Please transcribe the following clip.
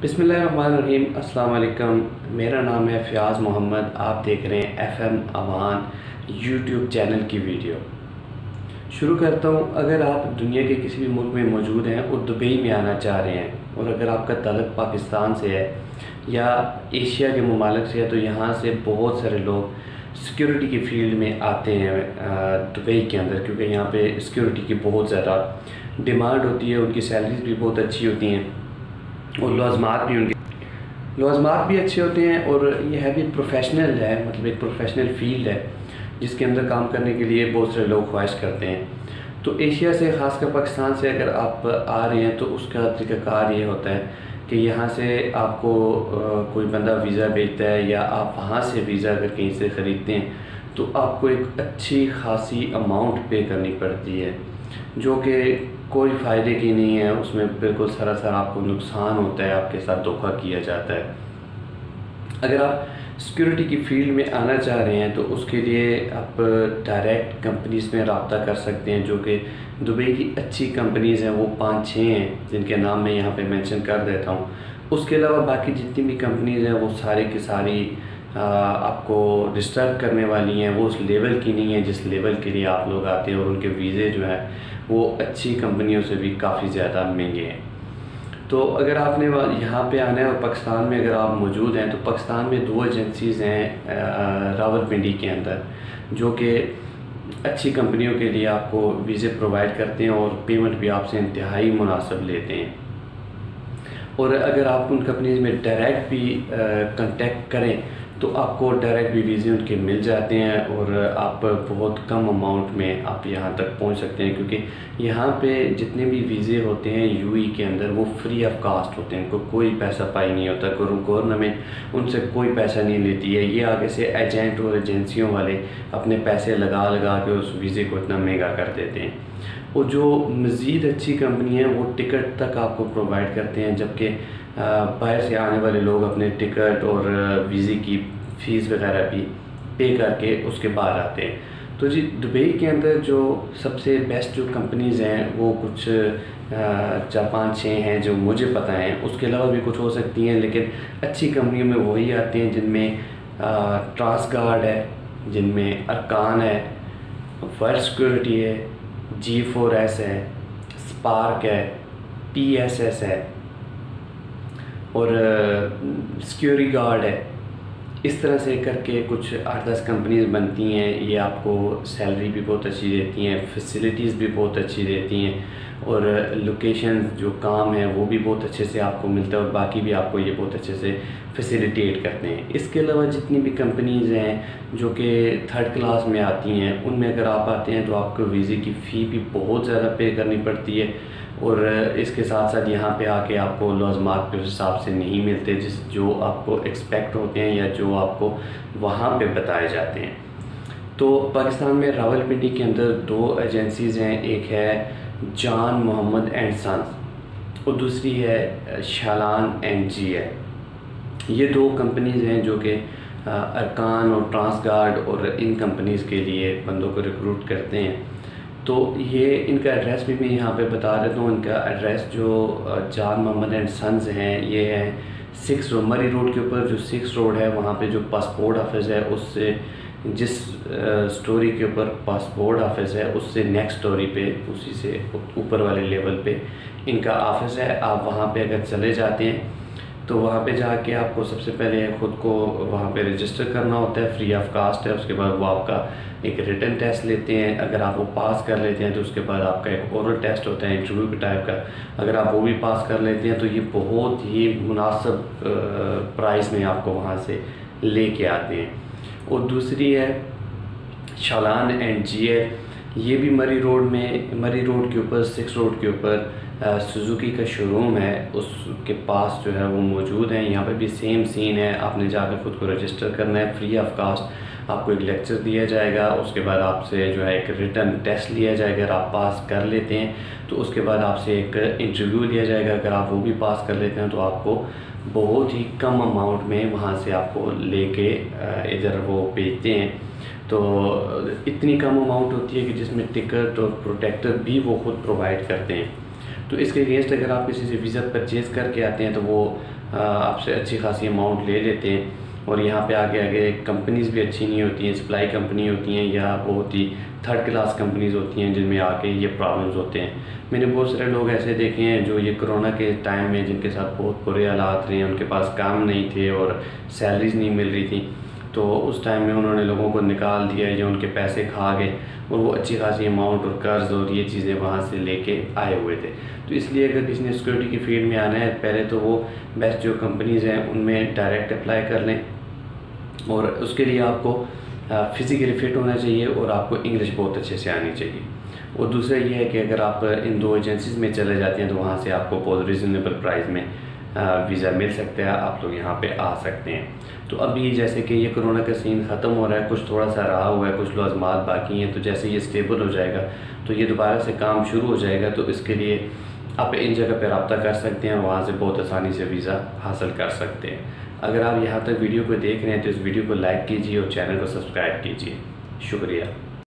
बिस्मिल्लाहिर्रहमानिर्रहीम। अस्सलाम वालेकुम। मेरा नाम है फ़याज़ मोहम्मद। आप देख रहे हैं FM अवान यूट्यूब चैनल की वीडियो। शुरू करता हूँ। अगर आप दुनिया के किसी भी मुल्क में मौजूद हैं और दुबई में आना चाह रहे हैं और अगर आपका तल्लुक़ पाकिस्तान से है या एशिया के ममालिक से है तो यहाँ से बहुत सारे लोग सिक्योरिटी की फ़ील्ड में आते हैं दुबई के अंदर, क्योंकि यहाँ पे सिक्योरिटी की बहुत ज़्यादा डिमांड होती है। उनकी सैलरीज भी बहुत अच्छी होती हैं और लवाज़मात भी अच्छे होते हैं और ये है भी प्रोफेशनल है, मतलब एक प्रोफेशनल फील्ड है जिसके अंदर काम करने के लिए बहुत सारे लोग ख्वाहिश करते हैं। तो एशिया से, ख़ासकर पाकिस्तान से अगर आप आ रहे हैं तो उसका तरीक़ाकार ये होता है कि यहाँ से आपको कोई बंदा वीज़ा भेजता है या आप वहाँ से वीज़ा अगर कहीं से ख़रीदते हैं तो आपको एक अच्छी खासी अमाउंट पे करनी पड़ती है, जो कि कोई फ़ायदे की नहीं है। उसमें बिल्कुल सरासर आपको नुकसान होता है, आपके साथ धोखा किया जाता है। अगर आप सिक्योरिटी की फ़ील्ड में आना चाह रहे हैं तो उसके लिए आप डायरेक्ट कंपनीज़ में रब्ता कर सकते हैं, जो कि दुबई की अच्छी कंपनीज़ हैं। वो 5-6 हैं जिनके नाम मैं यहाँ पे मेंशन कर देता हूँ। उसके अलावा बाकी जितनी भी कंपनीज़ हैं वो सारी की सारी आपको डिस्टर्ब करने वाली हैं। वो उस लेवल की नहीं है जिस लेवल के लिए आप लोग आते हैं, और उनके वीज़े जो है वो अच्छी कंपनियों से भी काफ़ी ज़्यादा महंगे हैं। तो अगर आपने यहाँ पे आना है और पाकिस्तान में अगर आप मौजूद हैं तो पाकिस्तान में 2 एजेंसीज़ हैं रावलपिंडी के अंदर, जो कि अच्छी कंपनियों के लिए आपको वीज़े प्रोवाइड करते हैं और पेमेंट भी आपसे इंतहाई मुनासिब लेते हैं। और अगर आप उन कंपनीज़ में डायरेक्ट भी कांटेक्ट करें तो आपको डायरेक्ट भी वीज़े उनके मिल जाते हैं और आप बहुत कम अमाउंट में आप यहाँ तक पहुँच सकते हैं, क्योंकि यहाँ पे जितने भी वीज़े होते हैं यूएई के अंदर वो फ्री ऑफ कास्ट होते हैं। इनको कोई पैसा पाई नहीं होता, गवर्नमेंट उनसे कोई पैसा नहीं लेती है। ये आगे से एजेंट और एजेंसियों वाले अपने पैसे लगा लगा के उस वीज़े को इतना महंगा कर देते हैं। और जो मज़ीद अच्छी कंपनी है वो टिकट तक आपको प्रोवाइड करते हैं, जबकि बाहर से आने वाले लोग अपने टिकट और वीज़े की फ़ीस वगैरह भी पे करके उसके बाद आते हैं। तो जी, दुबई के अंदर जो सबसे बेस्ट जो कंपनीज़ हैं वो कुछ 4-5-6 हैं जो मुझे पता हैं। उसके अलावा भी कुछ हो सकती हैं, लेकिन अच्छी कंपनियों में वही आते हैं जिनमें ट्रांसगार्ड है, जिनमें अरकान है, वर्ल्ड सिक्योरिटी है, G4S है, स्पार्क है, PSS है और सिक्योरिटी गार्ड है। इस तरह से करके कुछ 8-10 कंपनीज़ बनती हैं। ये आपको सैलरी भी बहुत अच्छी देती हैं, फैसिलिटीज़ भी बहुत अच्छी देती हैं और लोकेशन जो काम है वो भी बहुत अच्छे से आपको मिलता है और बाकी भी आपको ये बहुत अच्छे से फैसिलिटेट करते हैं। इसके अलावा जितनी भी कंपनीज़ हैं जो कि 3rd क्लास में आती हैं, उनमें अगर आप आते हैं तो आपको वीज़े की फ़ी भी बहुत ज़्यादा पे करनी पड़ती है और इसके साथ साथ यहाँ पे आके आपको लवाज़मात के हिसाब से नहीं मिलते जो आपको एक्सपेक्ट होते हैं या जो आपको वहाँ पे बताए जाते हैं। तो पाकिस्तान में रावलपिंडी के अंदर 2 एजेंसीज़ हैं। एक है जान मोहम्मद एंड सन्स और दूसरी है शालान एंड जी है। ये 2 कंपनीज़ हैं जो कि अरकान और ट्रांसगार्ड और इन कंपनीज़ के लिए बंदों को रिक्रूट करते हैं। तो ये इनका एड्रेस भी मैं यहाँ पे बता देता हूँ। इनका एड्रेस जो जान मोहम्मद एंड सन्स हैं ये है 6 रोड मरी रोड के ऊपर। जो 6 रोड है वहाँ पे जो पासपोर्ट ऑफिस है उससे जिस स्टोरी के ऊपर पासपोर्ट ऑफिस है उससे नेक्स्ट स्टोरी पे उसी से ऊपर वाले लेवल पे इनका ऑफिस है। आप वहाँ पे अगर चले जाते हैं तो वहाँ पे जाके आपको सबसे पहले ख़ुद को वहाँ पे रजिस्टर करना होता है, फ्री ऑफ कास्ट है। उसके बाद वो आपका एक रिटन टेस्ट लेते हैं। अगर आप वो पास कर लेते हैं तो उसके बाद आपका एक ओरल टेस्ट होता है इंटरव्यू के टाइप का। अगर आप वो भी पास कर लेते हैं तो ये बहुत ही मुनासिब प्राइस में आपको वहाँ से ले कर आते हैं। और दूसरी है शालान एंड GL। ये भी मरी रोड के ऊपर 6 रोड के ऊपर सुजुकी का शोरूम है, उसके पास जो है वो मौजूद है। यहाँ पे भी सेम सीन है। आपने जाकर ख़ुद को रजिस्टर करना है, फ्री ऑफ कास्ट आपको एक लेक्चर दिया जाएगा। उसके बाद आपसे जो है एक रिटन टेस्ट लिया जाएगा। अगर आप पास कर लेते हैं तो उसके बाद आपसे एक इंटरव्यू लिया जाएगा। अगर आप वो भी पास कर लेते हैं तो आपको बहुत ही कम अमाउंट में वहाँ से आपको लेके इधर वो भेजते हैं। तो इतनी कम अमाउंट होती है कि जिसमें टिकट और प्रोटेक्टर भी वो खुद प्रोवाइड करते हैं। तो इसके अगेंस्ट अगर आप किसी से वीज़ा परचेज़ करके आते हैं तो वो आपसे अच्छी खासी अमाउंट ले लेते हैं, और यहाँ पे आगे आगे कंपनीज़ भी अच्छी नहीं होती हैं, सप्लाई कंपनी होती हैं या बहुत ही थर्ड क्लास कंपनीज़ होती हैं जिनमें आके ये प्रॉब्लम्स होते हैं। मैंने बहुत सारे लोग ऐसे देखे हैं जो ये कोरोना के टाइम में जिनके साथ बहुत बुरे हालात रहे, उनके पास काम नहीं थे और सैलरीज नहीं मिल रही थी, तो उस टाइम में उन्होंने लोगों को निकाल दिया या उनके पैसे खा गए, और वो अच्छी खासी अमाउंट और कर्ज़ और ये चीज़ें वहाँ से लेके आए हुए थे। तो इसलिए अगर किसी ने सिक्योरिटी की फील्ड में आना है, पहले तो वो बेस्ट जो कंपनीज़ हैं उनमें डायरेक्ट अप्लाई कर लें, और उसके लिए आपको फ़िज़िकली फ़िट होना चाहिए और आपको इंग्लिश बहुत अच्छे से आनी चाहिए। और दूसरा ये है कि अगर आप इन 2 एजेंसीज़ में चले जाते हैं तो वहाँ से आपको बहुत रीज़नेबल प्राइस में वीज़ा मिल सकता है, आप लोग यहाँ पे आ सकते हैं। तो अभी जैसे कि ये कोरोना का सीन ख़त्म हो रहा है, कुछ थोड़ा सा रहा हुआ है, कुछ लाज़मात बाकी हैं, तो जैसे ये स्टेबल हो जाएगा तो ये दोबारा से काम शुरू हो जाएगा, तो इसके लिए आप इन जगह पर रब्ता कर सकते हैं और वहाँ से बहुत आसानी से वीज़ा हासिल कर सकते हैं। अगर आप यहाँ तक वीडियो को देख रहे हैं तो इस वीडियो को लाइक कीजिए और चैनल को सब्सक्राइब कीजिए। शुक्रिया।